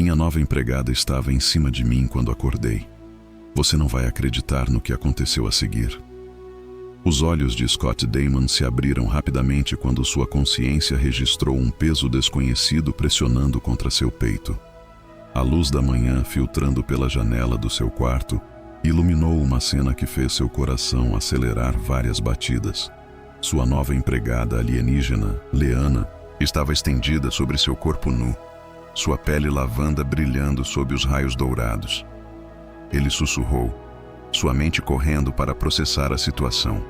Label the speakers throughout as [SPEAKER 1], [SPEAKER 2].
[SPEAKER 1] Minha nova empregada estava em cima de mim quando acordei. Você não vai acreditar no que aconteceu a seguir. Os olhos de Scott Damon se abriram rapidamente quando sua consciência registrou um peso desconhecido pressionando contra seu peito. A luz da manhã, filtrando pela janela do seu quarto, iluminou uma cena que fez seu coração acelerar várias batidas. Sua nova empregada alienígena, Leana, estava estendida sobre seu corpo nu, sua pele lavanda brilhando sob os raios dourados. Ele sussurrou, sua mente correndo para processar a situação.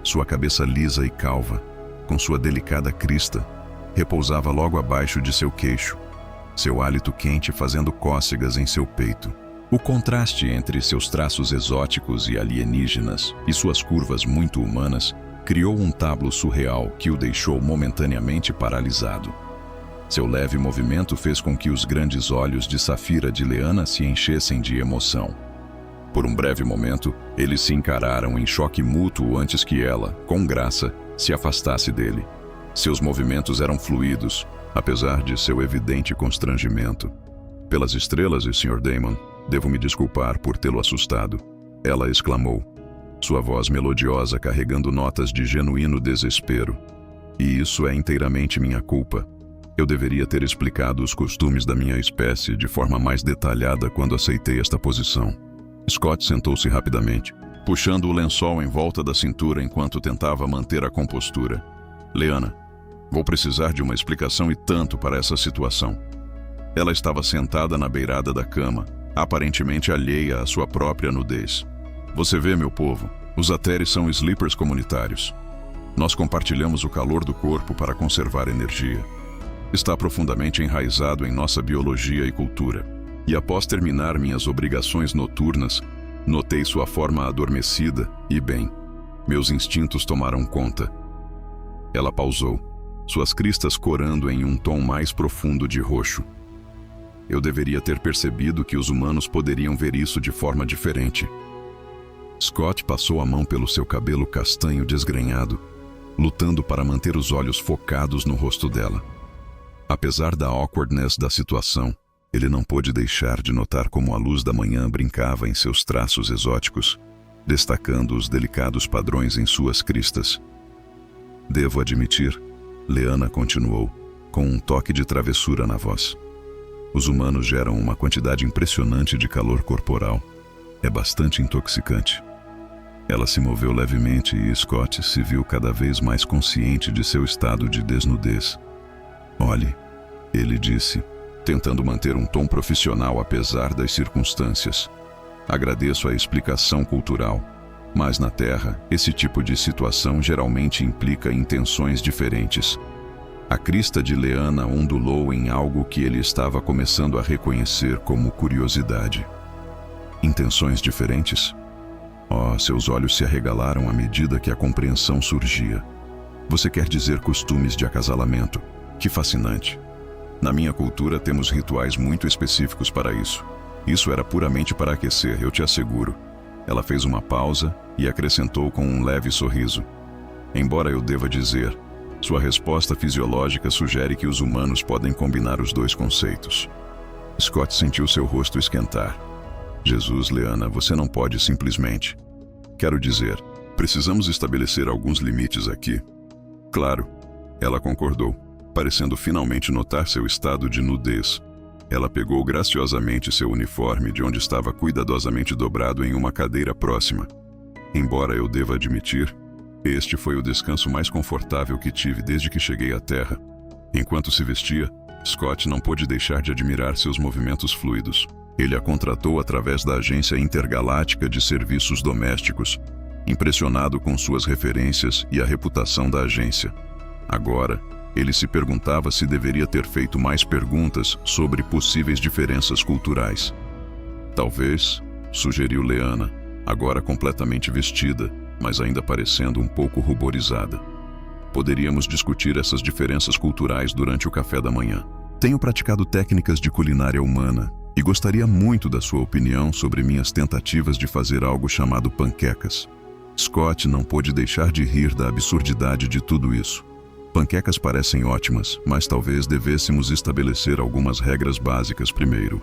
[SPEAKER 1] Sua cabeça lisa e calva, com sua delicada crista, repousava logo abaixo de seu queixo, seu hálito quente fazendo cócegas em seu peito. O contraste entre seus traços exóticos e alienígenas e suas curvas muito humanas criou um tablo surreal que o deixou momentaneamente paralisado. Seu leve movimento fez com que os grandes olhos de safira de Leana se enchessem de emoção. Por um breve momento, eles se encararam em choque mútuo antes que ela, com graça, se afastasse dele. Seus movimentos eram fluidos, apesar de seu evidente constrangimento. Pelas estrelas, Sr. Damon, devo me desculpar por tê-lo assustado. Ela exclamou, sua voz melodiosa carregando notas de genuíno desespero. E isso é inteiramente minha culpa. Eu deveria ter explicado os costumes da minha espécie de forma mais detalhada quando aceitei esta posição. Scott sentou-se rapidamente, puxando o lençol em volta da cintura enquanto tentava manter a compostura. Leana, vou precisar de uma explicação e tanto para essa situação. Ela estava sentada na beirada da cama, aparentemente alheia à sua própria nudez. Você vê, meu povo, os Ateres são sleepers comunitários. Nós compartilhamos o calor do corpo para conservar energia. Está profundamente enraizado em nossa biologia e cultura. E após terminar minhas obrigações noturnas, notei sua forma adormecida e, bem, meus instintos tomaram conta. Ela pausou, suas cristas corando em um tom mais profundo de roxo. Eu deveria ter percebido que os humanos poderiam ver isso de forma diferente. Scott passou a mão pelo seu cabelo castanho desgrenhado, lutando para manter os olhos focados no rosto dela. Apesar da awkwardness da situação, ele não pôde deixar de notar como a luz da manhã brincava em seus traços exóticos, destacando os delicados padrões em suas cristas. Devo admitir, Leana continuou, com um toque de travessura na voz. Os humanos geram uma quantidade impressionante de calor corporal. É bastante intoxicante. Ela se moveu levemente e Scott se viu cada vez mais consciente de seu estado de desnudez. Olhe, ele disse, tentando manter um tom profissional apesar das circunstâncias. Agradeço a explicação cultural, mas na Terra, esse tipo de situação geralmente implica intenções diferentes. A crista de Leana ondulou em algo que ele estava começando a reconhecer como curiosidade. Intenções diferentes? Oh, seus olhos se arregalaram à medida que a compreensão surgia. Você quer dizer costumes de acasalamento? Que fascinante. Na minha cultura temos rituais muito específicos para isso. Isso era puramente para aquecer, eu te asseguro. Ela fez uma pausa e acrescentou com um leve sorriso. Embora eu deva dizer, sua resposta fisiológica sugere que os humanos podem combinar os dois conceitos. Scott sentiu seu rosto esquentar. Jesus, Leana, você não pode simplesmente. Quero dizer, precisamos estabelecer alguns limites aqui. Claro, ela concordou, parecendo finalmente notar seu estado de nudez. Ela pegou graciosamente seu uniforme de onde estava cuidadosamente dobrado em uma cadeira próxima. Embora eu deva admitir, este foi o descanso mais confortável que tive desde que cheguei à Terra. Enquanto se vestia, Scott não pôde deixar de admirar seus movimentos fluidos. Ele a contratou através da Agência Intergaláctica de Serviços Domésticos, impressionado com suas referências e a reputação da agência. Agora, ele se perguntava se deveria ter feito mais perguntas sobre possíveis diferenças culturais. Talvez, sugeriu Leana, agora completamente vestida, mas ainda parecendo um pouco ruborizada. Poderíamos discutir essas diferenças culturais durante o café da manhã. Tenho praticado técnicas de culinária humana e gostaria muito da sua opinião sobre minhas tentativas de fazer algo chamado panquecas. Scott não pôde deixar de rir da absurdidade de tudo isso. Panquecas parecem ótimas, mas talvez devêssemos estabelecer algumas regras básicas primeiro.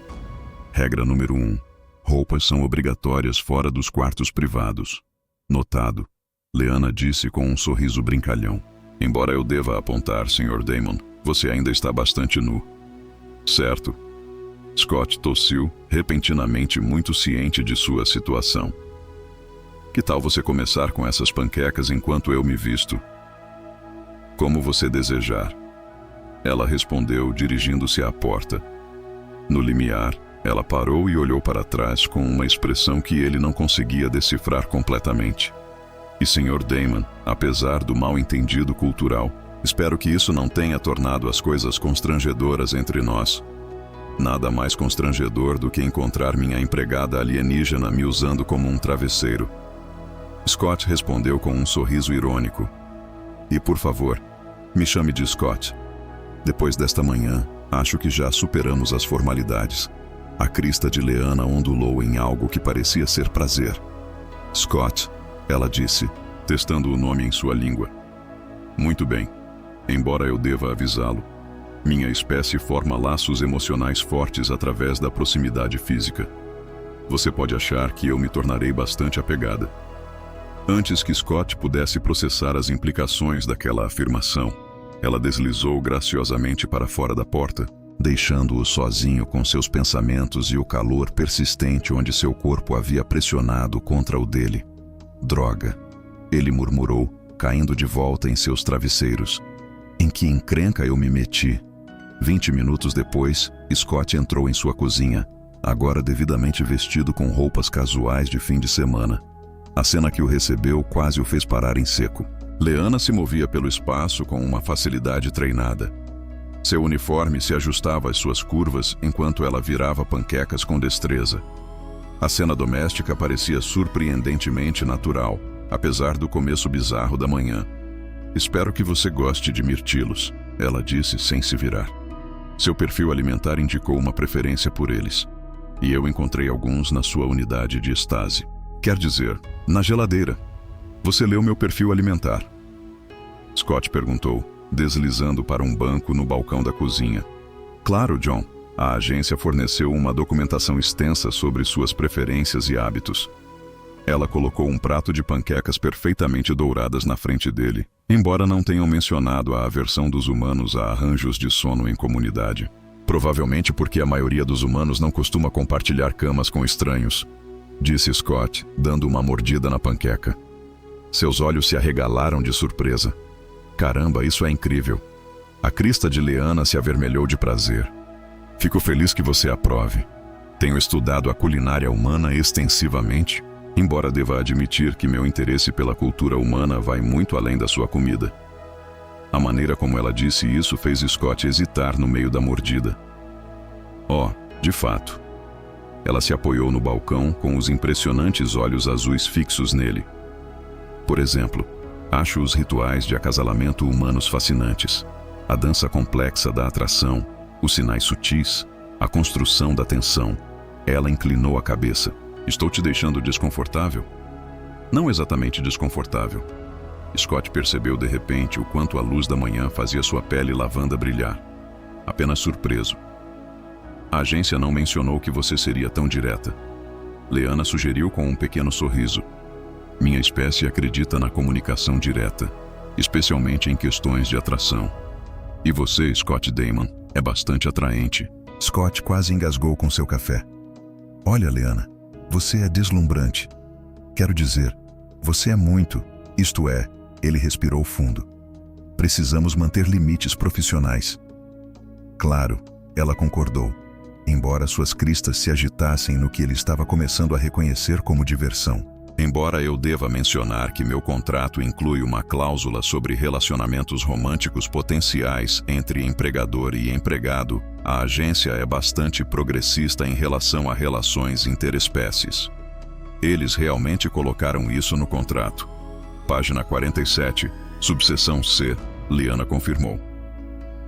[SPEAKER 1] Regra número 1. Roupas são obrigatórias fora dos quartos privados. Notado. Lyanna disse com um sorriso brincalhão. Embora eu deva apontar, Sr. Damon, você ainda está bastante nu. Certo. Scott tossiu, repentinamente muito ciente de sua situação. Que tal você começar com essas panquecas enquanto eu me visto? Como você desejar. Ela respondeu, dirigindo-se à porta. No limiar, ela parou e olhou para trás com uma expressão que ele não conseguia decifrar completamente. E Sr. Damon, apesar do mal-entendido cultural, espero que isso não tenha tornado as coisas constrangedoras entre nós. Nada mais constrangedor do que encontrar minha empregada alienígena me usando como um travesseiro. Scott respondeu com um sorriso irônico. E por favor, me chame de Scott. Depois desta manhã, acho que já superamos as formalidades. A crista de Lyanna ondulou em algo que parecia ser prazer. Scott, ela disse, testando o nome em sua língua. Muito bem. Embora eu deva avisá-lo, minha espécie forma laços emocionais fortes através da proximidade física. Você pode achar que eu me tornarei bastante apegada. Antes que Scott pudesse processar as implicações daquela afirmação, ela deslizou graciosamente para fora da porta, deixando-o sozinho com seus pensamentos e o calor persistente onde seu corpo havia pressionado contra o dele. Droga, ele murmurou, caindo de volta em seus travesseiros. Em que encrenca eu me meti? 20 minutos depois, Scott entrou em sua cozinha, agora devidamente vestido com roupas casuais de fim de semana. A cena que o recebeu quase o fez parar em seco. Lyanna se movia pelo espaço com uma facilidade treinada. Seu uniforme se ajustava às suas curvas enquanto ela virava panquecas com destreza. A cena doméstica parecia surpreendentemente natural, apesar do começo bizarro da manhã. Espero que você goste de mirtilos, ela disse sem se virar. Seu perfil alimentar indicou uma preferência por eles, e eu encontrei alguns na sua unidade de estase. Quer dizer, na geladeira. Você leu meu perfil alimentar? Scott perguntou, deslizando para um banco no balcão da cozinha. Claro, John. A agência forneceu uma documentação extensa sobre suas preferências e hábitos. Ela colocou um prato de panquecas perfeitamente douradas na frente dele, embora não tenham mencionado a aversão dos humanos a arranjos de sono em comunidade. Provavelmente porque a maioria dos humanos não costuma compartilhar camas com estranhos, disse Scott, dando uma mordida na panqueca. Seus olhos se arregalaram de surpresa. Caramba, isso é incrível. A crista de Lyanna se avermelhou de prazer. Fico feliz que você aprove. Tenho estudado a culinária humana extensivamente, embora deva admitir que meu interesse pela cultura humana vai muito além da sua comida. A maneira como ela disse isso fez Scott hesitar no meio da mordida. Oh, de fato. Ela se apoiou no balcão com os impressionantes olhos azuis fixos nele. Por exemplo, acho os rituais de acasalamento humanos fascinantes. A dança complexa da atração, os sinais sutis, a construção da tensão. Ela inclinou a cabeça. Estou te deixando desconfortável? Não exatamente desconfortável. Scott percebeu de repente o quanto a luz da manhã fazia sua pele lavanda brilhar. Apenas surpreso. A agência não mencionou que você seria tão direta. Lyanna sugeriu com um pequeno sorriso. Minha espécie acredita na comunicação direta, especialmente em questões de atração. E você, Scott Damon, é bastante atraente. Scott quase engasgou com seu café. Olha, Lyanna, você é deslumbrante. Quero dizer, você é muito, isto é, ele respirou fundo. Precisamos manter limites profissionais. Claro, ela concordou, embora suas cristas se agitassem no que ele estava começando a reconhecer como diversão. Embora eu deva mencionar que meu contrato inclui uma cláusula sobre relacionamentos românticos potenciais entre empregador e empregado, a agência é bastante progressista em relação a relações interespécies. Eles realmente colocaram isso no contrato. Página 47, subseção C, Lyanna confirmou.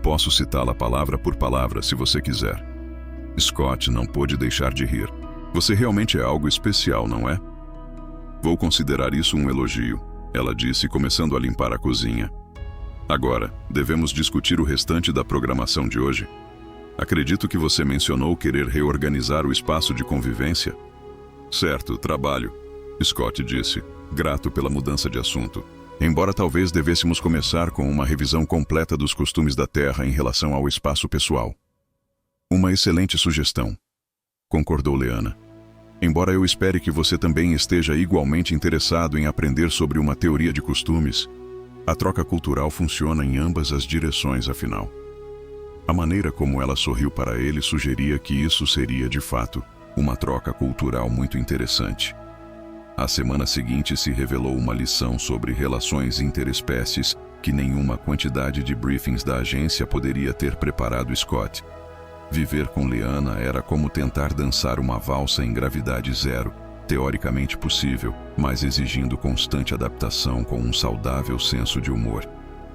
[SPEAKER 1] Posso citá-la palavra por palavra se você quiser. Scott não pôde deixar de rir. Você realmente é algo especial, não é? Vou considerar isso um elogio, ela disse, começando a limpar a cozinha. Agora, devemos discutir o restante da programação de hoje. Acredito que você mencionou querer reorganizar o espaço de convivência. Certo, trabalho, Scott disse, grato pela mudança de assunto. Embora talvez devêssemos começar com uma revisão completa dos costumes da Terra em relação ao espaço pessoal. Uma excelente sugestão, concordou Leana. Embora eu espere que você também esteja igualmente interessado em aprender sobre uma teoria de costumes, a troca cultural funciona em ambas as direções, afinal. A maneira como ela sorriu para ele sugeria que isso seria, de fato, uma troca cultural muito interessante. A semana seguinte se revelou uma lição sobre relações interespécies que nenhuma quantidade de briefings da agência poderia ter preparado Scott. Viver com Leana era como tentar dançar uma valsa em gravidade zero, teoricamente possível, mas exigindo constante adaptação com um saudável senso de humor.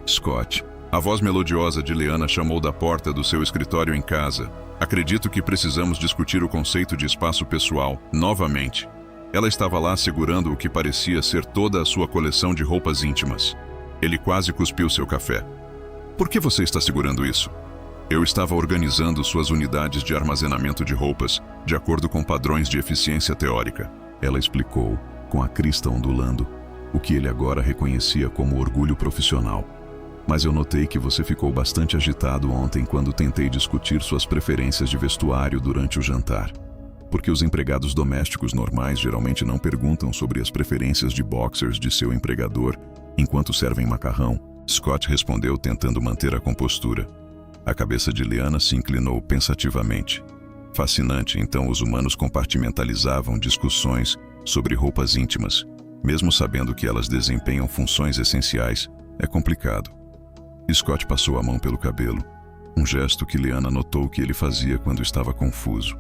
[SPEAKER 1] Scott, a voz melodiosa de Leana chamou da porta do seu escritório em casa. Acredito que precisamos discutir o conceito de espaço pessoal, novamente. Ela estava lá segurando o que parecia ser toda a sua coleção de roupas íntimas. Ele quase cuspiu seu café. Por que você está segurando isso? Eu estava organizando suas unidades de armazenamento de roupas, de acordo com padrões de eficiência teórica. Ela explicou, com a crista ondulando, o que ele agora reconhecia como orgulho profissional. Mas eu notei que você ficou bastante agitado ontem quando tentei discutir suas preferências de vestuário durante o jantar. Porque os empregados domésticos normais geralmente não perguntam sobre as preferências de boxers de seu empregador enquanto servem macarrão, Scott respondeu tentando manter a compostura. A cabeça de Leana se inclinou pensativamente. Fascinante, então os humanos compartimentalizavam discussões sobre roupas íntimas, mesmo sabendo que elas desempenham funções essenciais, é complicado. Scott passou a mão pelo cabelo, um gesto que Leana notou que ele fazia quando estava confuso.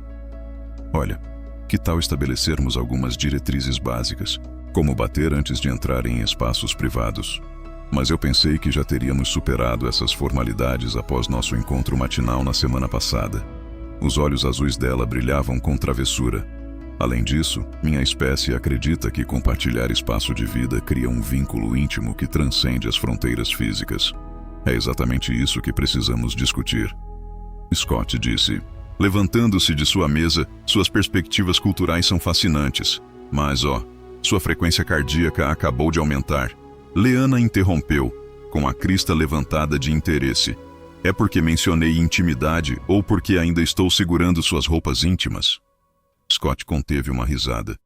[SPEAKER 1] Olha, que tal estabelecermos algumas diretrizes básicas, como bater antes de entrar em espaços privados? Mas eu pensei que já teríamos superado essas formalidades após nosso encontro matinal na semana passada. Os olhos azuis dela brilhavam com travessura. Além disso, minha espécie acredita que compartilhar espaço de vida cria um vínculo íntimo que transcende as fronteiras físicas. É exatamente isso que precisamos discutir. Scott disse, levantando-se de sua mesa. Suas perspectivas culturais são fascinantes. Mas, sua frequência cardíaca acabou de aumentar. Leana interrompeu, com a crista levantada de interesse. É porque mencionei intimidade ou porque ainda estou segurando suas roupas íntimas? Scott conteve uma risada.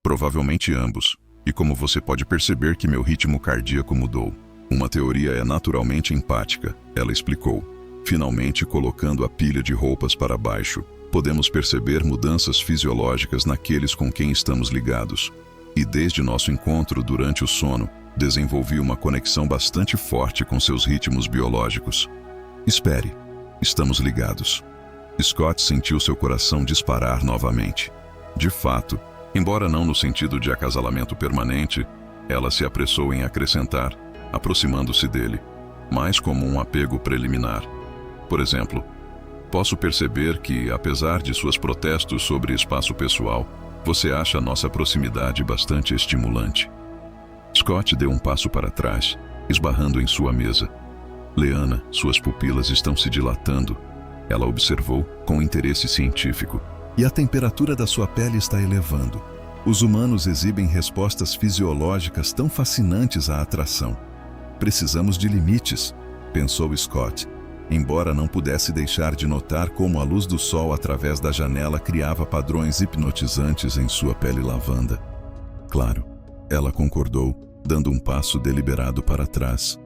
[SPEAKER 1] Provavelmente ambos, e como você pode perceber que meu ritmo cardíaco mudou. Uma teoria é naturalmente empática, ela explicou. Finalmente colocando a pilha de roupas para baixo, podemos perceber mudanças fisiológicas naqueles com quem estamos ligados. E desde nosso encontro durante o sono, desenvolvi uma conexão bastante forte com seus ritmos biológicos. Espere, estamos ligados. Scott sentiu seu coração disparar novamente. De fato, embora não no sentido de acasalamento permanente, ela se apressou em acrescentar, aproximando-se dele, mais como um apego preliminar. Por exemplo, posso perceber que, apesar de seus protestos sobre espaço pessoal, você acha nossa proximidade bastante estimulante. Scott deu um passo para trás, esbarrando em sua mesa. Leana, suas pupilas estão se dilatando. Ela observou com interesse científico. E a temperatura da sua pele está elevando. Os humanos exibem respostas fisiológicas tão fascinantes à atração. Precisamos de limites, pensou Scott, embora não pudesse deixar de notar como a luz do sol através da janela criava padrões hipnotizantes em sua pele lavanda. Claro, ela concordou, dando um passo deliberado para trás.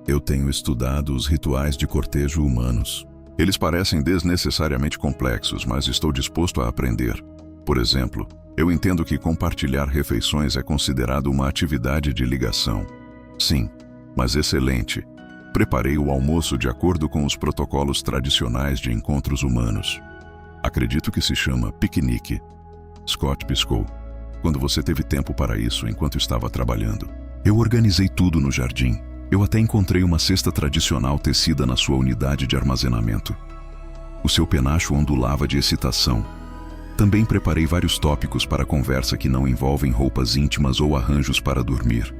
[SPEAKER 1] Eu tenho estudado os rituais de cortejo humanos. Eles parecem desnecessariamente complexos, mas estou disposto a aprender. Por exemplo, eu entendo que compartilhar refeições é considerado uma atividade de ligação. Sim, mas excelente. Preparei o almoço de acordo com os protocolos tradicionais de encontros humanos. Acredito que se chama piquenique. Scott piscou. Quando você teve tempo para isso enquanto estava trabalhando? Eu organizei tudo no jardim. Eu até encontrei uma cesta tradicional tecida na sua unidade de armazenamento. O seu penacho ondulava de excitação. Também preparei vários tópicos para conversa que não envolvem roupas íntimas ou arranjos para dormir.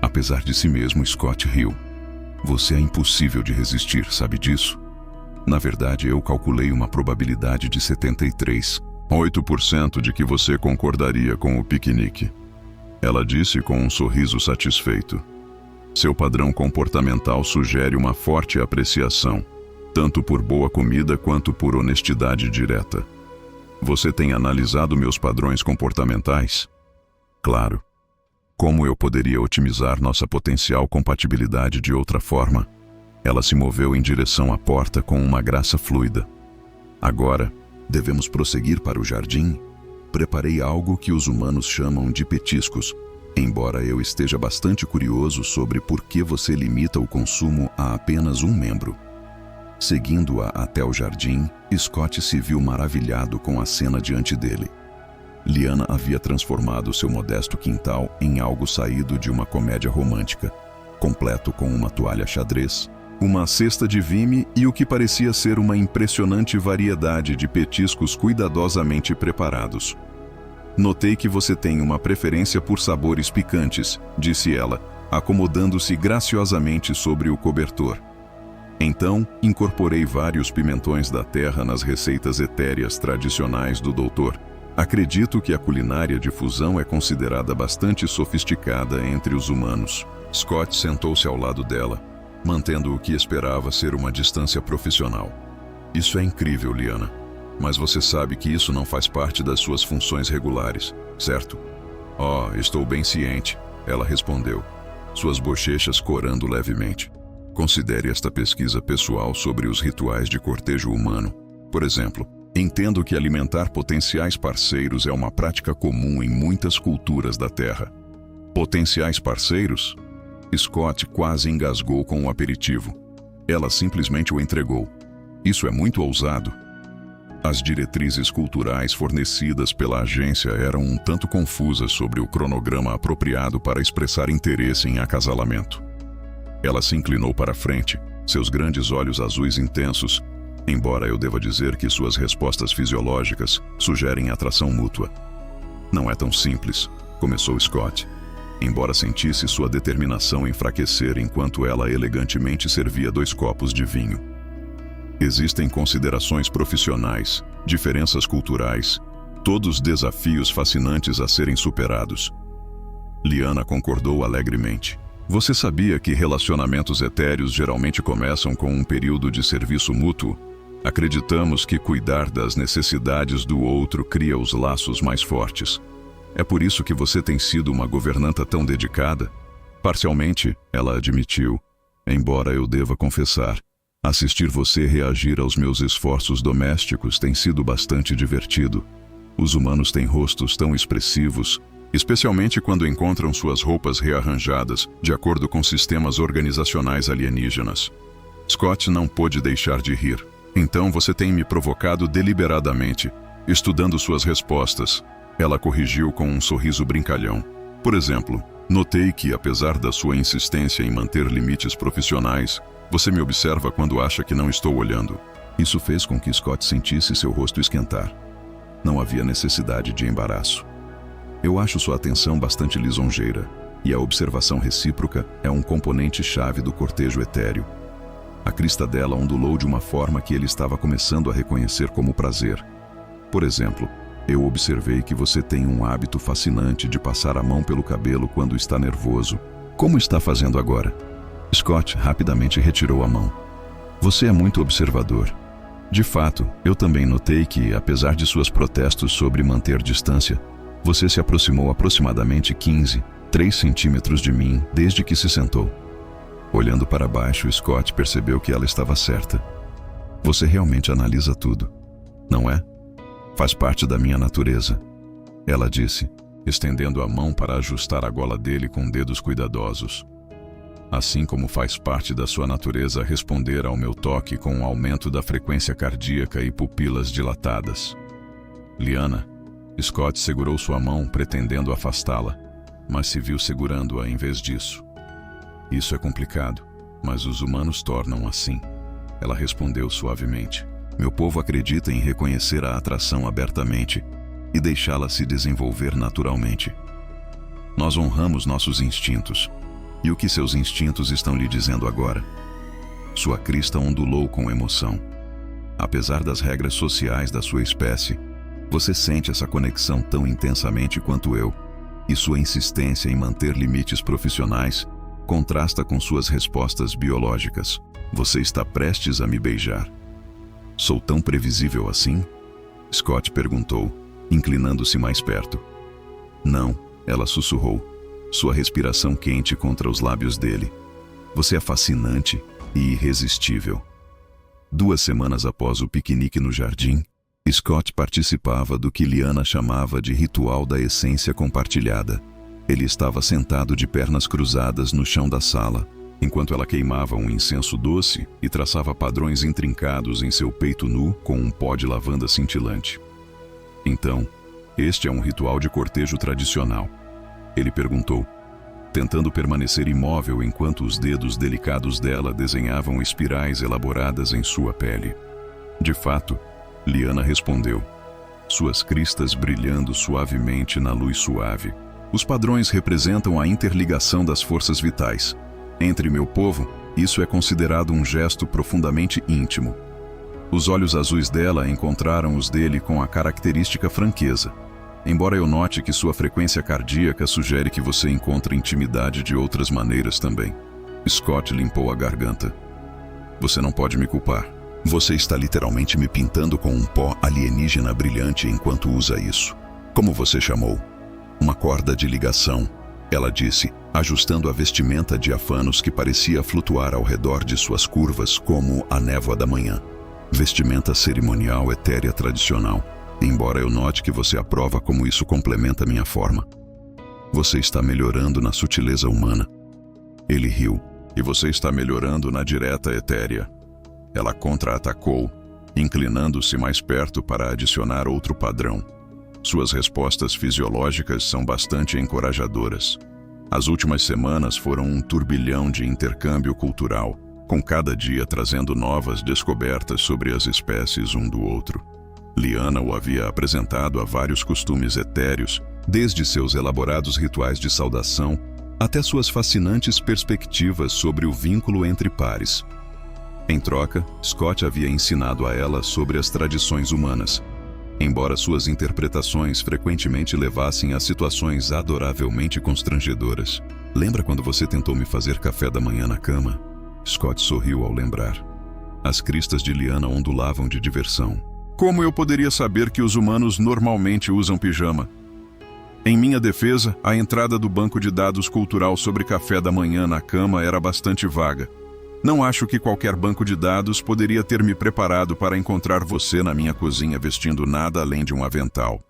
[SPEAKER 1] Apesar de si mesmo, Scott riu. Você é impossível de resistir, sabe disso? Na verdade, eu calculei uma probabilidade de 73,8% de que você concordaria com o piquenique. Ela disse com um sorriso satisfeito. Seu padrão comportamental sugere uma forte apreciação, tanto por boa comida quanto por honestidade direta. Você tem analisado meus padrões comportamentais? Claro. Como eu poderia otimizar nossa potencial compatibilidade de outra forma? Ela se moveu em direção à porta com uma graça fluida. Agora, devemos prosseguir para o jardim? Preparei algo que os humanos chamam de petiscos, embora eu esteja bastante curioso sobre por que você limita o consumo a apenas um membro. Seguindo-a até o jardim, Scott se viu maravilhado com a cena diante dele. Liana havia transformado seu modesto quintal em algo saído de uma comédia romântica, completo com uma toalha xadrez, uma cesta de vime e o que parecia ser uma impressionante variedade de petiscos cuidadosamente preparados. Notei que você tem uma preferência por sabores picantes, disse ela, acomodando-se graciosamente sobre o cobertor. Então, incorporei vários pimentões da terra nas receitas etéreas tradicionais do doutor. Acredito que a culinária de fusão é considerada bastante sofisticada entre os humanos. Scott sentou-se ao lado dela, mantendo o que esperava ser uma distância profissional. Isso é incrível, Liana. Mas você sabe que isso não faz parte das suas funções regulares, certo? Oh, estou bem ciente, ela respondeu, suas bochechas corando levemente. Considere esta pesquisa pessoal sobre os rituais de cortejo humano. Por exemplo, entendo que alimentar potenciais parceiros é uma prática comum em muitas culturas da Terra. Potenciais parceiros? Scott quase engasgou com o aperitivo. Ela simplesmente o entregou. Isso é muito ousado. As diretrizes culturais fornecidas pela agência eram um tanto confusas sobre o cronograma apropriado para expressar interesse em acasalamento. Ela se inclinou para frente, seus grandes olhos azuis intensos, embora eu deva dizer que suas respostas fisiológicas sugerem atração mútua. Não é tão simples, começou Scott, embora sentisse sua determinação enfraquecer enquanto ela elegantemente servia 2 copos de vinho. Existem considerações profissionais, diferenças culturais, todos desafios fascinantes a serem superados. Liana concordou alegremente. Você sabia que relacionamentos etéreos geralmente começam com um período de serviço mútuo? Acreditamos que cuidar das necessidades do outro cria os laços mais fortes. É por isso que você tem sido uma governanta tão dedicada? Parcialmente, ela admitiu, embora eu deva confessar. Assistir você reagir aos meus esforços domésticos tem sido bastante divertido. Os humanos têm rostos tão expressivos, especialmente quando encontram suas roupas rearranjadas de acordo com sistemas organizacionais alienígenas. Scott não pôde deixar de rir. Então você tem me provocado deliberadamente, estudando suas respostas. Ela corrigiu com um sorriso brincalhão. Por exemplo, notei que, apesar da sua insistência em manter limites profissionais, você me observa quando acha que não estou olhando. Isso fez com que Scott sentisse seu rosto esquentar. Não havia necessidade de embaraço. Eu acho sua atenção bastante lisonjeira, e a observação recíproca é um componente-chave do cortejo etéreo. A crista dela ondulou de uma forma que ele estava começando a reconhecer como prazer. Por exemplo, eu observei que você tem um hábito fascinante de passar a mão pelo cabelo quando está nervoso. Como está fazendo agora? Scott rapidamente retirou a mão. Você é muito observador. De fato, eu também notei que, apesar de seus protestos sobre manter distância, você se aproximou aproximadamente 3 centímetros de mim desde que se sentou. Olhando para baixo, Scott percebeu que ela estava certa. Você realmente analisa tudo, não é? Faz parte da minha natureza, ela disse, estendendo a mão para ajustar a gola dele com dedos cuidadosos. Assim como faz parte da sua natureza responder ao meu toque com um aumento da frequência cardíaca e pupilas dilatadas. Liana, Scott segurou sua mão pretendendo afastá-la, mas se viu segurando-a em vez disso. Isso é complicado, mas os humanos tornam assim. Ela respondeu suavemente. Meu povo acredita em reconhecer a atração abertamente e deixá-la se desenvolver naturalmente. Nós honramos nossos instintos. E o que seus instintos estão lhe dizendo agora? Sua crista ondulou com emoção. Apesar das regras sociais da sua espécie, você sente essa conexão tão intensamente quanto eu, e sua insistência em manter limites profissionais contrasta com suas respostas biológicas. Você está prestes a me beijar. Sou tão previsível assim? Scott perguntou, inclinando-se mais perto. Não, ela sussurrou, sua respiração quente contra os lábios dele. Você é fascinante e irresistível. 2 semanas após o piquenique no jardim, Scott participava do que Liana chamava de ritual da essência compartilhada. Ele estava sentado de pernas cruzadas no chão da sala, enquanto ela queimava um incenso doce e traçava padrões intrincados em seu peito nu com um pó de lavanda cintilante. Então, este é um ritual de cortejo tradicional? Ele perguntou, tentando permanecer imóvel enquanto os dedos delicados dela desenhavam espirais elaboradas em sua pele. De fato, Liana respondeu, suas cristas brilhando suavemente na luz suave. Os padrões representam a interligação das forças vitais. Entre meu povo, isso é considerado um gesto profundamente íntimo. Os olhos azuis dela encontraram os dele com a característica franqueza. Embora eu note que sua frequência cardíaca sugere que você encontra intimidade de outras maneiras também. Scott limpou a garganta. Você não pode me culpar. Você está literalmente me pintando com um pó alienígena brilhante enquanto usa isso. Como você chamou? Uma corda de ligação, ela disse, ajustando a vestimenta diafanos que parecia flutuar ao redor de suas curvas como a névoa da manhã. Vestimenta cerimonial etérea tradicional, embora eu note que você aprova como isso complementa minha forma. Você está melhorando na sutileza humana. Ele riu. E você está melhorando na direta etérea. Ela contra-atacou, inclinando-se mais perto para adicionar outro padrão. Suas respostas fisiológicas são bastante encorajadoras. As últimas semanas foram um turbilhão de intercâmbio cultural, com cada dia trazendo novas descobertas sobre as espécies um do outro. Liana o havia apresentado a vários costumes etéreos, desde seus elaborados rituais de saudação até suas fascinantes perspectivas sobre o vínculo entre pares. Em troca, Scott havia ensinado a ela sobre as tradições humanas, embora suas interpretações frequentemente levassem a situações adoravelmente constrangedoras. Lembra quando você tentou me fazer café da manhã na cama? Scott sorriu ao lembrar. As cristas de Liana ondulavam de diversão. Como eu poderia saber que os humanos normalmente usam pijama? Em minha defesa, a entrada do banco de dados cultural sobre café da manhã na cama era bastante vaga. Não acho que qualquer banco de dados poderia ter me preparado para encontrar você na minha cozinha vestindo nada além de um avental.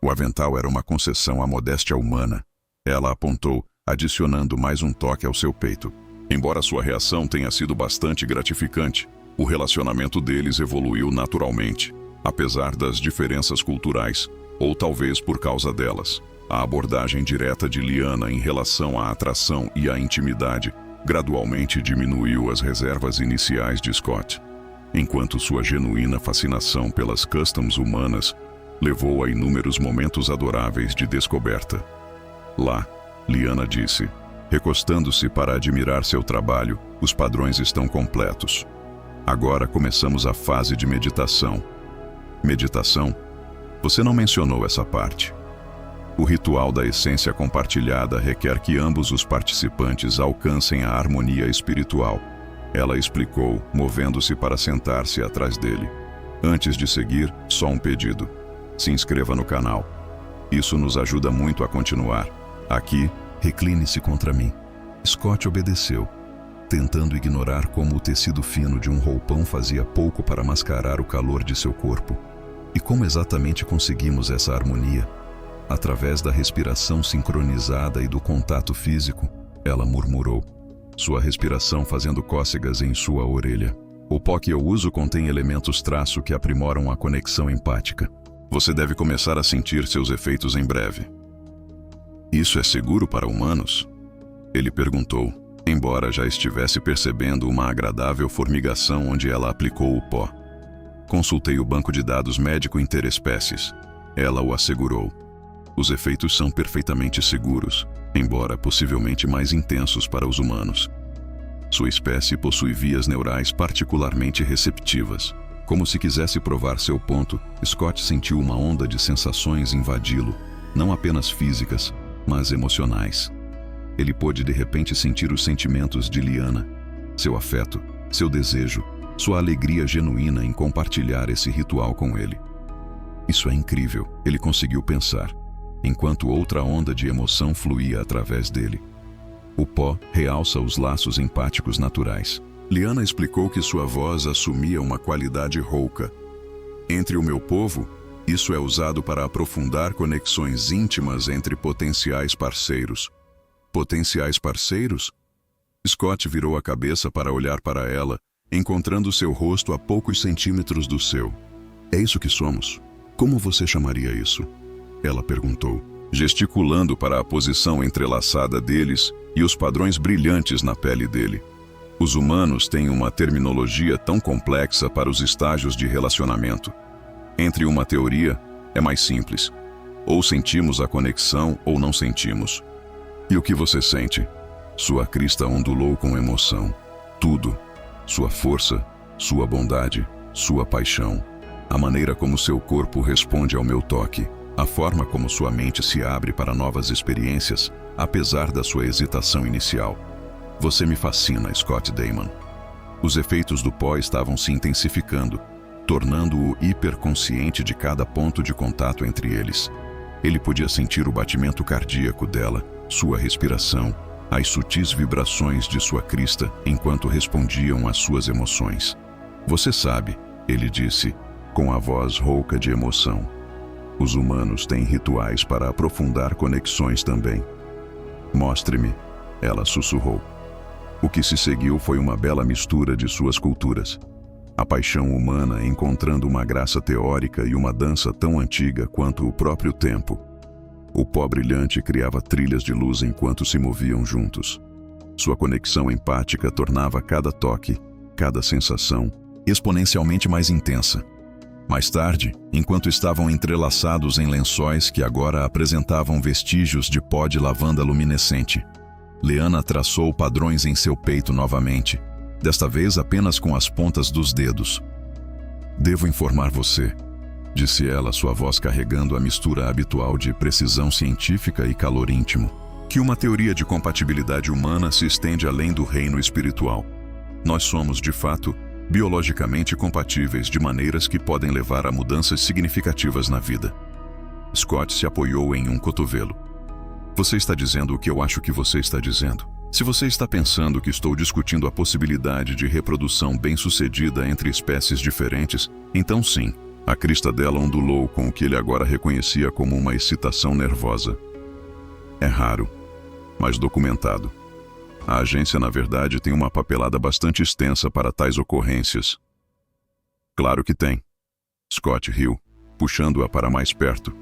[SPEAKER 1] O avental era uma concessão à modéstia humana. Ela apontou, adicionando mais um toque ao seu peito. Embora sua reação tenha sido bastante gratificante, o relacionamento deles evoluiu naturalmente, apesar das diferenças culturais, ou talvez por causa delas. A abordagem direta de Liana em relação à atração e à intimidade gradualmente diminuiu as reservas iniciais de Scott, enquanto sua genuína fascinação pelas customs humanas levou a inúmeros momentos adoráveis de descoberta. Lá, Liana disse, recostando-se para admirar seu trabalho, os padrões estão completos. Agora começamos a fase de meditação. Meditação? Você não mencionou essa parte. O ritual da essência compartilhada requer que ambos os participantes alcancem a harmonia espiritual. Ela explicou, movendo-se para sentar-se atrás dele. Antes de seguir, só um pedido. Se inscreva no canal. Isso nos ajuda muito a continuar. Aqui, recline-se contra mim. Scott obedeceu, tentando ignorar como o tecido fino de um roupão fazia pouco para mascarar o calor de seu corpo. E como exatamente conseguimos essa harmonia? Através da respiração sincronizada e do contato físico, ela murmurou, sua respiração fazendo cócegas em sua orelha. O pó que eu uso contém elementos traço que aprimoram a conexão empática. Você deve começar a sentir seus efeitos em breve. Isso é seguro para humanos? Ele perguntou, embora já estivesse percebendo uma agradável formigação onde ela aplicou o pó. Consultei o banco de dados médico interespécies. Ela o assegurou. Os efeitos são perfeitamente seguros. embora possivelmente mais intensos para os humanos. Sua espécie possui vias neurais particularmente receptivas. Como se quisesse provar seu ponto, Scott sentiu uma onda de sensações invadi-lo, não apenas físicas, mas emocionais. Ele pôde de repente sentir os sentimentos de Lyanna, seu afeto, seu desejo, sua alegria genuína em compartilhar esse ritual com ele. Isso é incrível, ele conseguiu pensar, enquanto outra onda de emoção fluía através dele. O pó realça os laços empáticos naturais. Lyanna explicou que sua voz assumia uma qualidade rouca. Entre o meu povo, isso é usado para aprofundar conexões íntimas entre potenciais parceiros. Potenciais parceiros? Scott virou a cabeça para olhar para ela, encontrando seu rosto a poucos centímetros do seu. É isso que somos? Como você chamaria isso? Ela perguntou, gesticulando para a posição entrelaçada deles e os padrões brilhantes na pele dele. Os humanos têm uma terminologia tão complexa para os estágios de relacionamento. Entre uma teoria, é mais simples. Ou sentimos a conexão ou não sentimos. E o que você sente? Sua crista ondulou com emoção. Tudo. Sua força, sua bondade, sua paixão. A maneira como seu corpo responde ao meu toque. A forma como sua mente se abre para novas experiências, apesar da sua hesitação inicial. Você me fascina, Scott Damon. Os efeitos do pó estavam se intensificando, tornando-o hiperconsciente de cada ponto de contato entre eles. Ele podia sentir o batimento cardíaco dela, sua respiração, as sutis vibrações de sua crista enquanto respondiam às suas emoções. Você sabe, ele disse, com a voz rouca de emoção. Os humanos têm rituais para aprofundar conexões também. Mostre-me, ela sussurrou. O que se seguiu foi uma bela mistura de suas culturas. A paixão humana encontrando uma graça teórica e uma dança tão antiga quanto o próprio tempo. O pó brilhante criava trilhas de luz enquanto se moviam juntos. Sua conexão empática tornava cada toque, cada sensação, exponencialmente mais intensa. Mais tarde, enquanto estavam entrelaçados em lençóis que agora apresentavam vestígios de pó de lavanda luminescente, Lyanna traçou padrões em seu peito novamente, desta vez apenas com as pontas dos dedos. Devo informar você, disse ela, sua voz carregando a mistura habitual de precisão científica e calor íntimo, que uma teoria de compatibilidade humana se estende além do reino espiritual. Nós somos, de fato, biologicamente compatíveis de maneiras que podem levar a mudanças significativas na vida. Scott se apoiou em um cotovelo. Você está dizendo o que eu acho que você está dizendo. Se você está pensando que estou discutindo a possibilidade de reprodução bem-sucedida entre espécies diferentes, então sim, a crista dela ondulou com o que ele agora reconhecia como uma excitação nervosa. É raro, mas documentado. A agência, na verdade, tem uma papelada bastante extensa para tais ocorrências. Claro que tem. Scott riu, puxando-a para mais perto.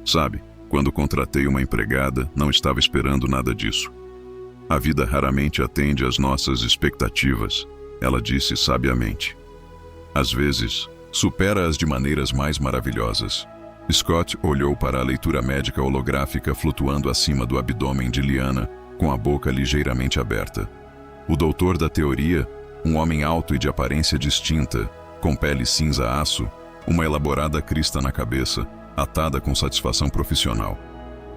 [SPEAKER 1] Sabe, quando contratei uma empregada, não estava esperando nada disso. A vida raramente atende às nossas expectativas, ela disse sabiamente. Às vezes, supera-as de maneiras mais maravilhosas. Scott olhou para a leitura médica holográfica flutuando acima do abdômen de Lyanna, com a boca ligeiramente aberta. O doutor da teoria, um homem alto e de aparência distinta, com pele cinza-aço, uma elaborada crista na cabeça, atada com satisfação profissional.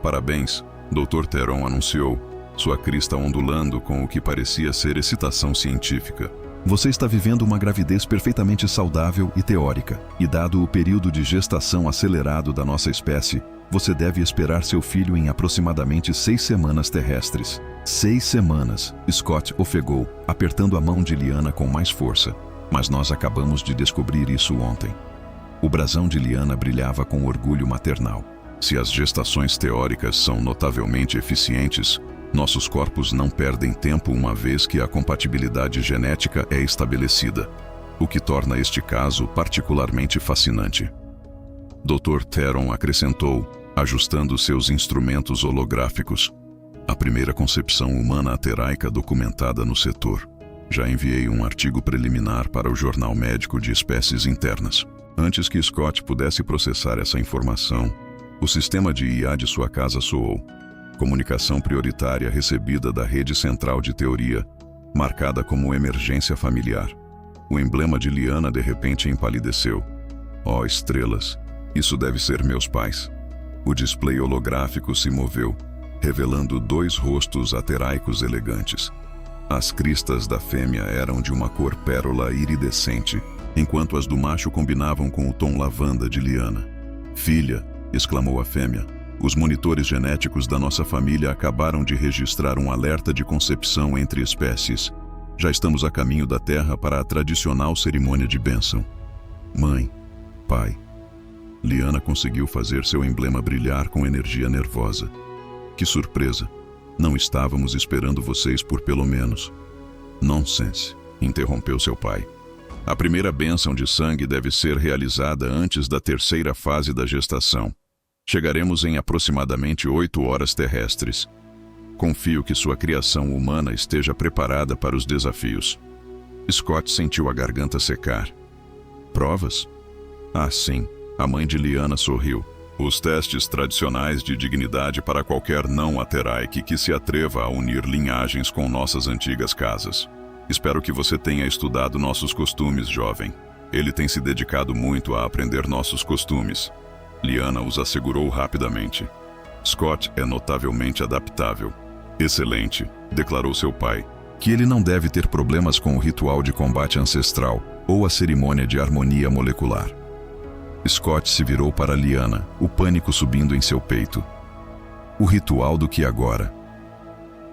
[SPEAKER 1] Parabéns, Dr. Theron anunciou, sua crista ondulando com o que parecia ser excitação científica. Você está vivendo uma gravidez perfeitamente saudável e teórica, e dado o período de gestação acelerado da nossa espécie, você deve esperar seu filho em aproximadamente 6 semanas terrestres. 6 semanas, Scott ofegou, apertando a mão de Lyanna com mais força. Mas nós acabamos de descobrir isso ontem. O brasão de Lyanna brilhava com orgulho maternal. Se as gestações teóricas são notavelmente eficientes, nossos corpos não perdem tempo uma vez que a compatibilidade genética é estabelecida, o que torna este caso particularmente fascinante. Dr. Theron acrescentou, ajustando seus instrumentos holográficos. A primeira concepção humana ateraica documentada no setor. Já enviei um artigo preliminar para o Jornal Médico de Espécies Internas. Antes que Scott pudesse processar essa informação, o sistema de IA de sua casa soou. comunicação prioritária recebida da rede central de teoria, marcada como emergência familiar. O emblema de Liana de repente empalideceu. Oh, estrelas, isso deve ser meus pais. O display holográfico se moveu, revelando 2 rostos ateraicos elegantes. As cristas da fêmea eram de uma cor pérola iridescente, enquanto as do macho combinavam com o tom lavanda de Liana. Filha, exclamou a fêmea, os monitores genéticos da nossa família acabaram de registrar um alerta de concepção entre espécies. Já estamos a caminho da Terra para a tradicional cerimônia de bênção. Mãe, pai. Liana conseguiu fazer seu emblema brilhar com energia nervosa. Que surpresa! Não estávamos esperando vocês por pelo menos. Nonsense, interrompeu seu pai. A primeira bênção de sangue deve ser realizada antes da 3ª fase da gestação. Chegaremos em aproximadamente 8 horas terrestres. Confio que sua criação humana esteja preparada para os desafios. Scott sentiu a garganta secar. Provas? Ah, sim. A mãe de Liana sorriu. Os testes tradicionais de dignidade para qualquer não-Ateraik que se atreva a unir linhagens com nossas antigas casas. Espero que você tenha estudado nossos costumes, jovem. Ele tem se dedicado muito a aprender nossos costumes. Liana os assegurou rapidamente. Scott é notavelmente adaptável. Excelente, declarou seu pai. Que ele não deve ter problemas com o ritual de combate ancestral ou a cerimônia de harmonia molecular. Scott se virou para Liana, o pânico subindo em seu peito. O ritual do que agora?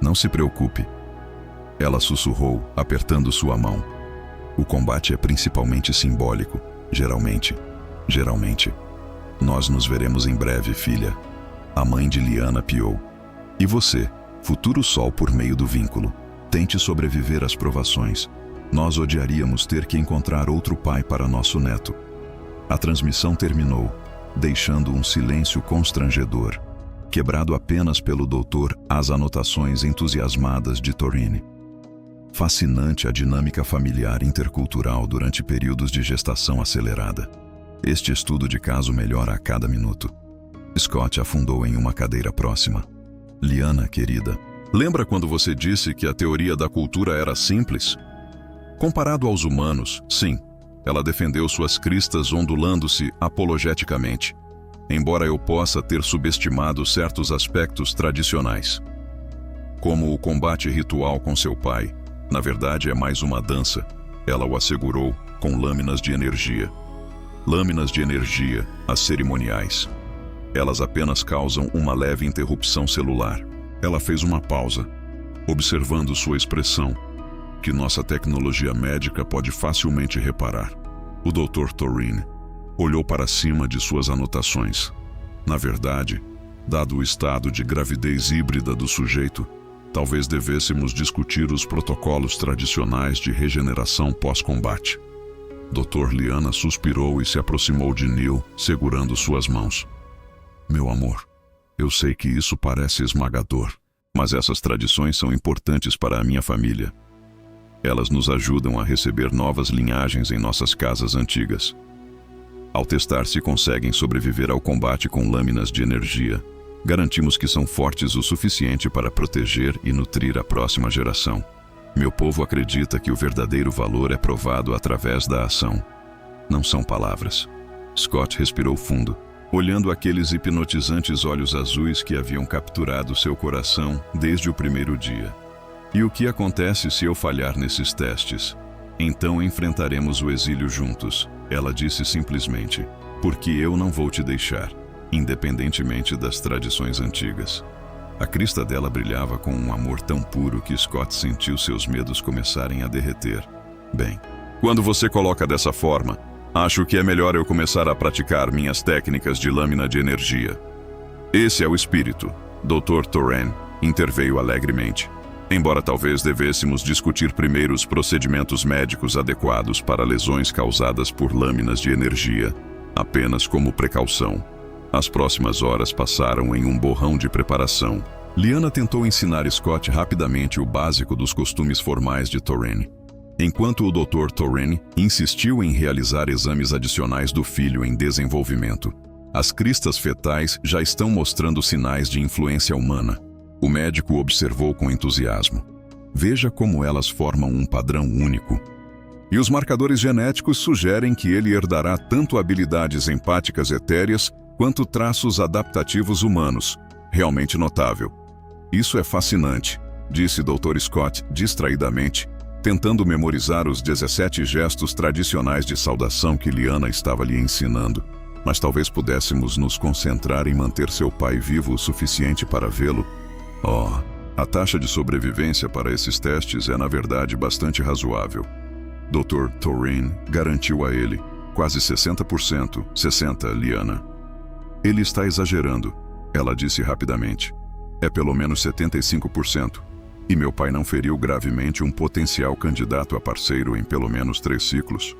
[SPEAKER 1] Não se preocupe. Ela sussurrou, apertando sua mão. O combate é principalmente simbólico, geralmente. Nós nos veremos em breve, filha. A mãe de Liana piou. E você, futuro sol por meio do vínculo, tente sobreviver às provações. Nós odiaríamos ter que encontrar outro pai para nosso neto. A transmissão terminou, deixando um silêncio constrangedor, quebrado apenas pelo doutor as anotações entusiasmadas de Torrini. Fascinante a dinâmica familiar intercultural durante períodos de gestação acelerada. Este estudo de caso melhora a cada minuto. Scott afundou em uma cadeira próxima. Liana, querida, lembra quando você disse que a teoria da cultura era simples? Comparado aos humanos, sim. Ela defendeu suas cristas ondulando-se apologeticamente, embora eu possa ter subestimado certos aspectos tradicionais. Como o combate ritual com seu pai, na verdade é mais uma dança, ela o assegurou, com lâminas de energia. Lâminas de energia, as cerimoniais. Elas apenas causam uma leve interrupção celular. Ela fez uma pausa, observando sua expressão, que nossa tecnologia médica pode facilmente reparar. O Dr. Torrini olhou para cima de suas anotações. Na verdade, dado o estado de gravidez híbrida do sujeito, talvez devêssemos discutir os protocolos tradicionais de regeneração pós-combate. Dr. Liana suspirou e se aproximou de Neil, segurando suas mãos. Meu amor, eu sei que isso parece esmagador, mas essas tradições são importantes para a minha família. Elas nos ajudam a receber novas linhagens em nossas casas antigas. Ao testar se conseguem sobreviver ao combate com lâminas de energia, garantimos que são fortes o suficiente para proteger e nutrir a próxima geração. Meu povo acredita que o verdadeiro valor é provado através da ação. Não são palavras. Scott respirou fundo, olhando aqueles hipnotizantes olhos azuis que haviam capturado seu coração desde o primeiro dia. E o que acontece se eu falhar nesses testes? Então enfrentaremos o exílio juntos, ela disse simplesmente, porque eu não vou te deixar, independentemente das tradições antigas. A crista dela brilhava com um amor tão puro que Scott sentiu seus medos começarem a derreter. Bem, quando você coloca dessa forma, acho que é melhor eu começar a praticar minhas técnicas de lâmina de energia. Esse é o espírito, Dr. Torrini interveio alegremente. Embora talvez devêssemos discutir primeiro os procedimentos médicos adequados para lesões causadas por lâminas de energia, apenas como precaução. As próximas horas passaram em um borrão de preparação. Liana tentou ensinar Scott rapidamente o básico dos costumes formais de Torrini, enquanto o Dr. Torrini insistiu em realizar exames adicionais do filho em desenvolvimento. As cristas fetais já estão mostrando sinais de influência humana. O médico observou com entusiasmo. Veja como elas formam um padrão único. E os marcadores genéticos sugerem que ele herdará tanto habilidades empáticas etéreas quanto traços adaptativos humanos. Realmente notável. Isso é fascinante, disse Dr. Scott distraidamente, tentando memorizar os 17 gestos tradicionais de saudação que Liana estava lhe ensinando. Mas talvez pudéssemos nos concentrar em manter seu pai vivo o suficiente para vê-lo. Oh, a taxa de sobrevivência para esses testes é, na verdade, bastante razoável. Dr. Torin garantiu a ele, quase 60%, 60%, Liana. Ele está exagerando, ela disse rapidamente. É pelo menos 75%. E meu pai não feriu gravemente um potencial candidato a parceiro em pelo menos 3 ciclos.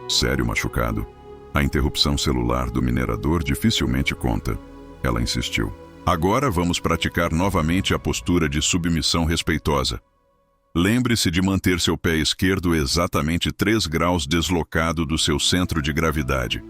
[SPEAKER 1] Sério machucado. A interrupção celular do minerador dificilmente conta. Ela insistiu. Agora vamos praticar novamente a postura de submissão respeitosa. Lembre-se de manter seu pé esquerdo exatamente 3 graus deslocado do seu centro de gravidade.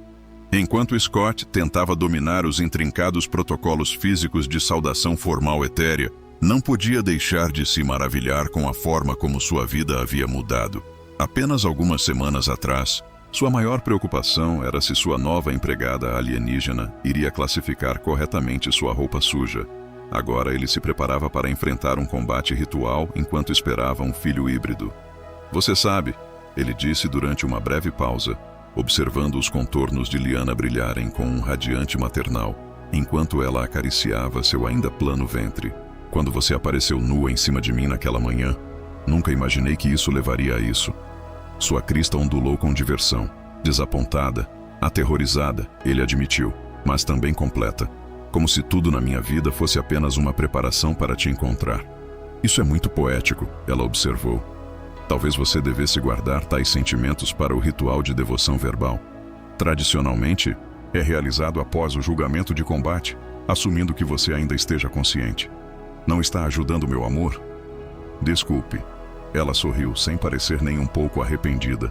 [SPEAKER 1] Enquanto Scott tentava dominar os intrincados protocolos físicos de saudação formal etérea, não podia deixar de se maravilhar com a forma como sua vida havia mudado. Apenas algumas semanas atrás, sua maior preocupação era se sua nova empregada alienígena iria classificar corretamente sua roupa suja. Agora ele se preparava para enfrentar um combate ritual enquanto esperava um filho híbrido. Você sabe, ele disse durante uma breve pausa, observando os contornos de Liana brilharem com um radiante maternal, enquanto ela acariciava seu ainda plano ventre. Quando você apareceu nua em cima de mim naquela manhã, nunca imaginei que isso levaria a isso. Sua crista ondulou com diversão. Desapontada, aterrorizada, ele admitiu, mas também completa. Como se tudo na minha vida fosse apenas uma preparação para te encontrar. Isso é muito poético, ela observou. Talvez você devesse guardar tais sentimentos para o ritual de devoção verbal. Tradicionalmente, é realizado após o julgamento de combate, assumindo que você ainda esteja consciente. Não está ajudando meu amor? Desculpe. Ela sorriu sem parecer nem um pouco arrependida.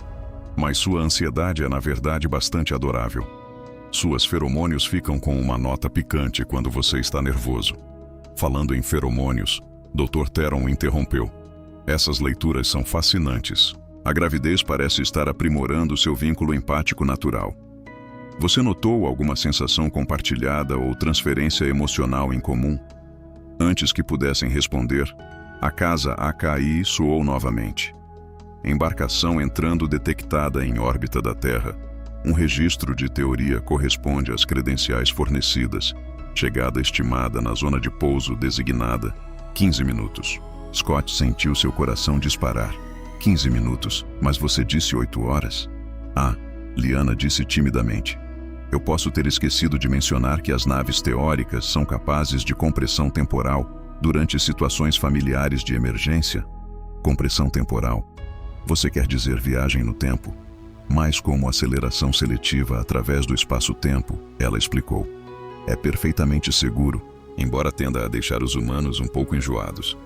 [SPEAKER 1] Mas sua ansiedade é na verdade bastante adorável. Suas feromônios ficam com uma nota picante quando você está nervoso. Falando em feromônios, Dr. Teron interrompeu. Essas leituras são fascinantes. A gravidez parece estar aprimorando seu vínculo empático natural. Você notou alguma sensação compartilhada ou transferência emocional em comum? Antes que pudessem responder, a casa AKI soou novamente. Embarcação entrando detectada em órbita da Terra. Um registro de teoria corresponde às credenciais fornecidas. Chegada estimada na zona de pouso designada, 15 minutos. Scott sentiu seu coração disparar. 15 minutos, mas você disse 8 horas? Ah, Liana disse timidamente. Eu posso ter esquecido de mencionar que as naves teóricas são capazes de compressão temporal durante situações familiares de emergência. Compressão temporal. Você quer dizer viagem no tempo? Mais como aceleração seletiva através do espaço-tempo, ela explicou. É perfeitamente seguro, embora tenda a deixar os humanos um pouco enjoados.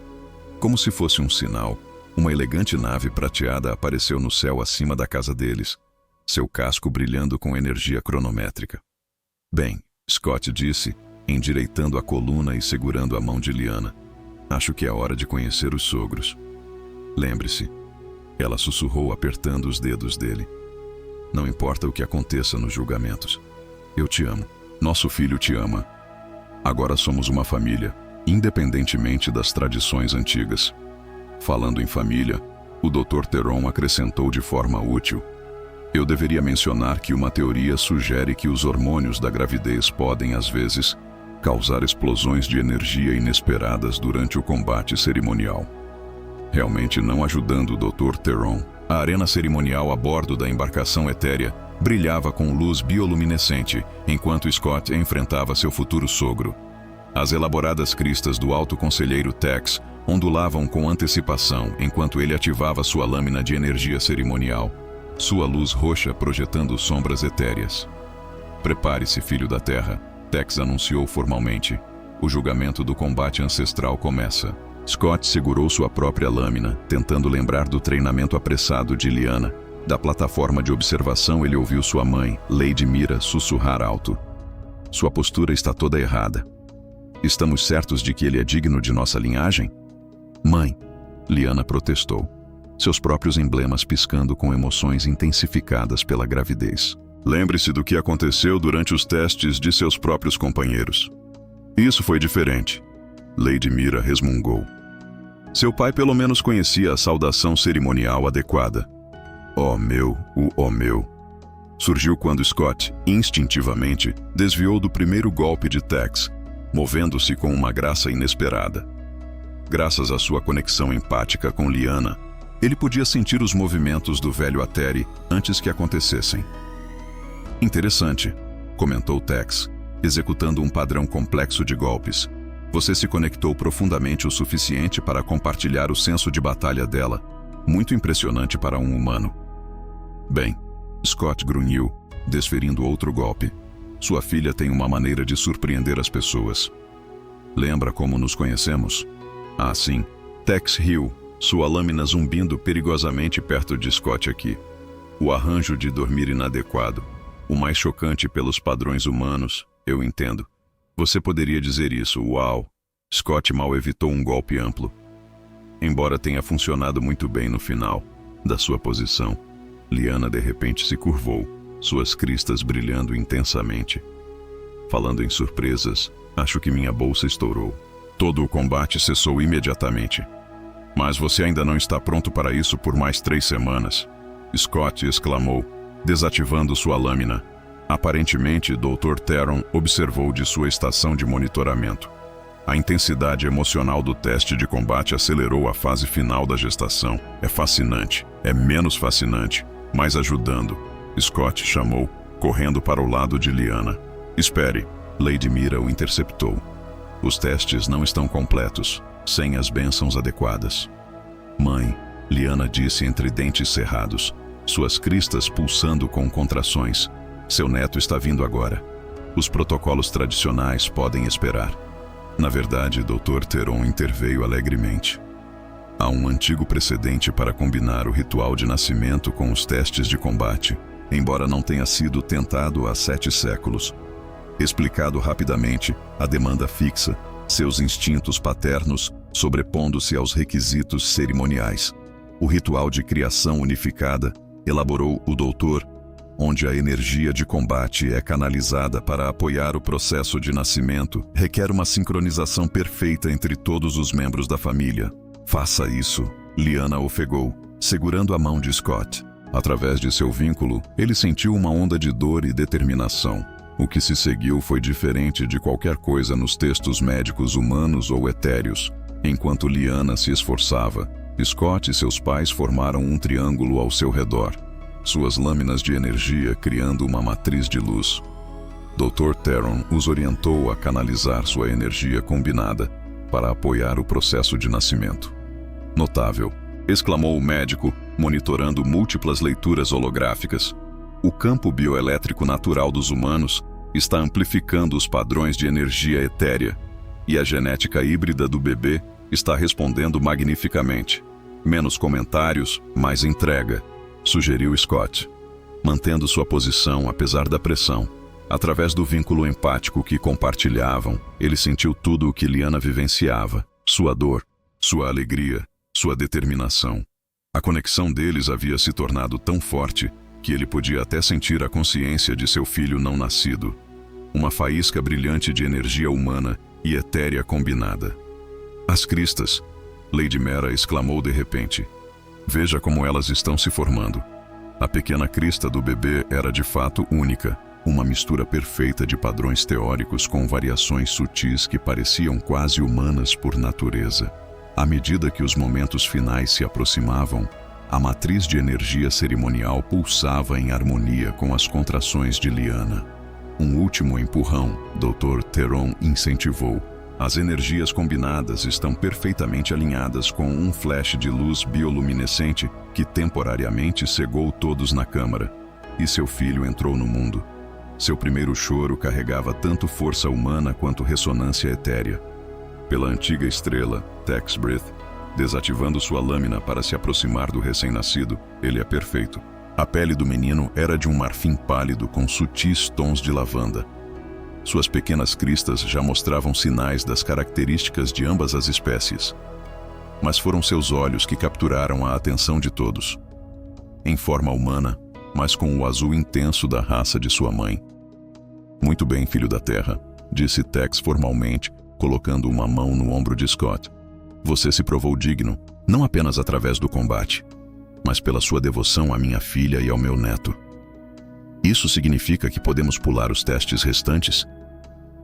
[SPEAKER 1] Como se fosse um sinal, uma elegante nave prateada apareceu no céu acima da casa deles, seu casco brilhando com energia cronométrica. Bem, Scott disse, endireitando a coluna e segurando a mão de Liana. Acho que é hora de conhecer os sogros. Lembre-se, ela sussurrou apertando os dedos dele. Não importa o que aconteça nos julgamentos. Eu te amo. Nosso filho te ama. Agora somos uma família, independentemente das tradições antigas. Falando em família, o Dr. Teron acrescentou de forma útil. Eu deveria mencionar que uma teoria sugere que os hormônios da gravidez podem, às vezes, causar explosões de energia inesperadas durante o combate cerimonial. Realmente não ajudando o Dr. Teron, a arena cerimonial a bordo da embarcação etérea brilhava com luz bioluminescente enquanto Scott enfrentava seu futuro sogro. As elaboradas cristas do alto conselheiro Tex ondulavam com antecipação enquanto ele ativava sua lâmina de energia cerimonial, sua luz roxa projetando sombras etéreas. Prepare-se, filho da Terra, Tex anunciou formalmente. O julgamento do combate ancestral começa. Scott segurou sua própria lâmina, tentando lembrar do treinamento apressado de Liana. Da plataforma de observação ele ouviu sua mãe, Lady Mira, sussurrar alto. Sua postura está toda errada. Estamos certos de que ele é digno de nossa linhagem? Mãe, Lyanna protestou, seus próprios emblemas piscando com emoções intensificadas pela gravidez. Lembre-se do que aconteceu durante os testes de seus próprios companheiros. Isso foi diferente. Lady Mira resmungou. Seu pai pelo menos conhecia a saudação cerimonial adequada. Oh meu, oh meu. Surgiu quando Scott, instintivamente, desviou do primeiro golpe de Tex, movendo-se com uma graça inesperada. Graças à sua conexão empática com Lyanna, ele podia sentir os movimentos do velho Ateri antes que acontecessem. Interessante, comentou Tex, executando um padrão complexo de golpes. Você se conectou profundamente o suficiente para compartilhar o senso de batalha dela. Muito impressionante para um humano. Bem, Scott grunhiu, desferindo outro golpe. Sua filha tem uma maneira de surpreender as pessoas. Lembra como nos conhecemos? Ah, sim. Tex riu, sua lâmina zumbindo perigosamente perto de Scott aqui. O arranjo de dormir inadequado. O mais chocante pelos padrões humanos, eu entendo. Você poderia dizer isso, uau. Scott mal evitou um golpe amplo. Embora tenha funcionado muito bem no final da sua posição, Lyanna de repente se curvou, suas cristas brilhando intensamente. Falando em surpresas, acho que minha bolsa estourou. Todo o combate cessou imediatamente. Mas você ainda não está pronto para isso por mais 3 semanas. Scott exclamou, desativando sua lâmina. Aparentemente, Dr. Theron observou de sua estação de monitoramento. A intensidade emocional do teste de combate acelerou a fase final da gestação. É fascinante. É menos fascinante, mas ajudando. Scott chamou, correndo para o lado de Lyanna. Espere, Lady Mira o interceptou. Os testes não estão completos, sem as bênçãos adequadas. Mãe, Lyanna disse entre dentes cerrados, suas cristas pulsando com contrações. Seu neto está vindo agora. Os protocolos tradicionais podem esperar. Na verdade, Dr. Theron interveio alegremente. Há um antigo precedente para combinar o ritual de nascimento com os testes de combate, embora não tenha sido tentado há 7 séculos. Explicado rapidamente, a demanda fixa, seus instintos paternos sobrepondo-se aos requisitos cerimoniais. O ritual de criação unificada, elaborou o doutor, onde a energia de combate é canalizada para apoiar o processo de nascimento, requer uma sincronização perfeita entre todos os membros da família. Faça isso, Lyanna ofegou, segurando a mão de Scott. Através de seu vínculo, ele sentiu uma onda de dor e determinação. O que se seguiu foi diferente de qualquer coisa nos textos médicos humanos ou etéreos. Enquanto Lyanna se esforçava, Scott e seus pais formaram um triângulo ao seu redor, suas lâminas de energia criando uma matriz de luz. Dr. Theron os orientou a canalizar sua energia combinada para apoiar o processo de nascimento. Notável, exclamou o médico, monitorando múltiplas leituras holográficas. O campo bioelétrico natural dos humanos está amplificando os padrões de energia etérea, e a genética híbrida do bebê está respondendo magnificamente. Menos comentários, mais entrega, sugeriu Scott, mantendo sua posição apesar da pressão. Através do vínculo empático que compartilhavam, ele sentiu tudo o que Lyanna vivenciava, sua dor, sua alegria, sua determinação. A conexão deles havia se tornado tão forte que ele podia até sentir a consciência de seu filho não nascido. Uma faísca brilhante de energia humana e etérea combinada. As cristas, Lady Mira exclamou de repente. Veja como elas estão se formando. A pequena crista do bebê era de fato única, uma mistura perfeita de padrões teóricos com variações sutis que pareciam quase humanas por natureza. À medida que os momentos finais se aproximavam, a matriz de energia cerimonial pulsava em harmonia com as contrações de Lyanna. Um último empurrão, Dr. Theron incentivou. As energias combinadas estão perfeitamente alinhadas com um flash de luz bioluminescente que temporariamente cegou todos na câmara. E seu filho entrou no mundo. Seu primeiro choro carregava tanto força humana quanto ressonância etérea. Pela antiga estrela, Texbrith, desativando sua lâmina para se aproximar do recém-nascido, ele é perfeito. A pele do menino era de um marfim pálido com sutis tons de lavanda. Suas pequenas cristas já mostravam sinais das características de ambas as espécies. Mas foram seus olhos que capturaram a atenção de todos. Em forma humana, mas com o azul intenso da raça de sua mãe. Muito bem, filho da terra, disse Tex formalmente, colocando uma mão no ombro de Scott. Você se provou digno, não apenas através do combate, mas pela sua devoção à minha filha e ao meu neto. Isso significa que podemos pular os testes restantes?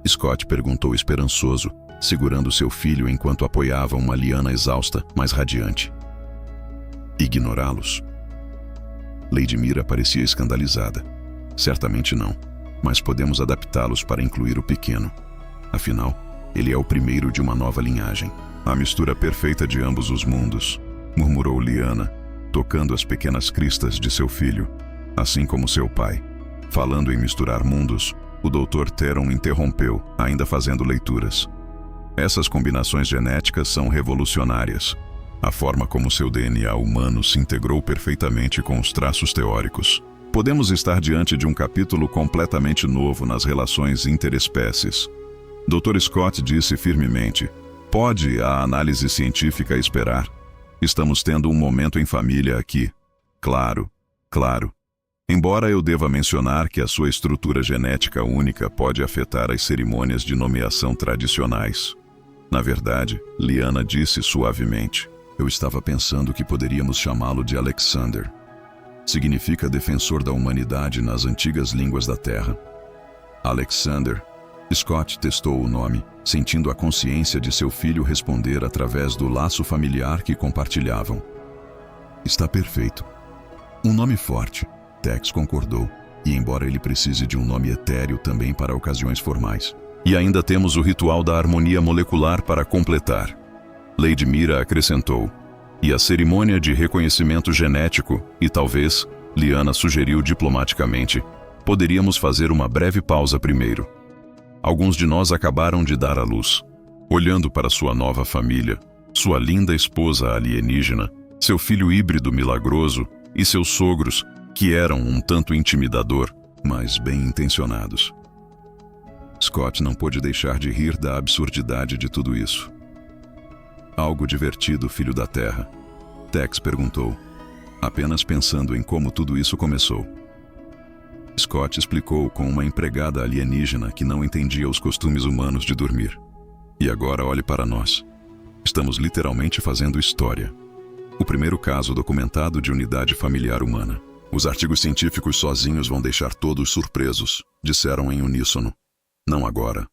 [SPEAKER 1] Scott perguntou esperançoso, segurando seu filho enquanto apoiava uma Lyanna exausta, mas radiante. Ignorá-los? Lady Mira parecia escandalizada. Certamente não, mas podemos adaptá-los para incluir o pequeno. Afinal, ele é o primeiro de uma nova linhagem. A mistura perfeita de ambos os mundos, murmurou Lyanna, tocando as pequenas cristas de seu filho, assim como seu pai. Falando em misturar mundos, o Dr. Theron interrompeu, ainda fazendo leituras. Essas combinações genéticas são revolucionárias. A forma como seu DNA humano se integrou perfeitamente com os traços teóricos. Podemos estar diante de um capítulo completamente novo nas relações interespécies. Dr. Scott disse firmemente: pode a análise científica esperar? Estamos tendo um momento em família aqui. Claro. Embora eu deva mencionar que a sua estrutura genética única pode afetar as cerimônias de nomeação tradicionais. Na verdade, Lyanna disse suavemente, eu estava pensando que poderíamos chamá-lo de Alexander. Significa defensor da humanidade nas antigas línguas da Terra. Alexander. Scott testou o nome, sentindo a consciência de seu filho responder através do laço familiar que compartilhavam. Está perfeito. Um nome forte. Tex concordou, e embora ele precise de um nome etéreo também para ocasiões formais. E ainda temos o ritual da harmonia molecular para completar. Lady Mira acrescentou. E a cerimônia de reconhecimento genético, e talvez, Lyanna sugeriu diplomaticamente, poderíamos fazer uma breve pausa primeiro. Alguns de nós acabaram de dar à luz. Olhando para sua nova família, sua linda esposa alienígena, seu filho híbrido milagroso e seus sogros, que eram um tanto intimidador, mas bem intencionados. Scott não pôde deixar de rir da absurdidade de tudo isso. Algo divertido, filho da terra? Tex perguntou, apenas pensando em como tudo isso começou. Scott explicou com uma empregada alienígena que não entendia os costumes humanos de dormir. E agora olhe para nós. Estamos literalmente fazendo história. O primeiro caso documentado de unidade familiar humana. Os artigos científicos sozinhos vão deixar todos surpresos, disseram em uníssono. Não agora,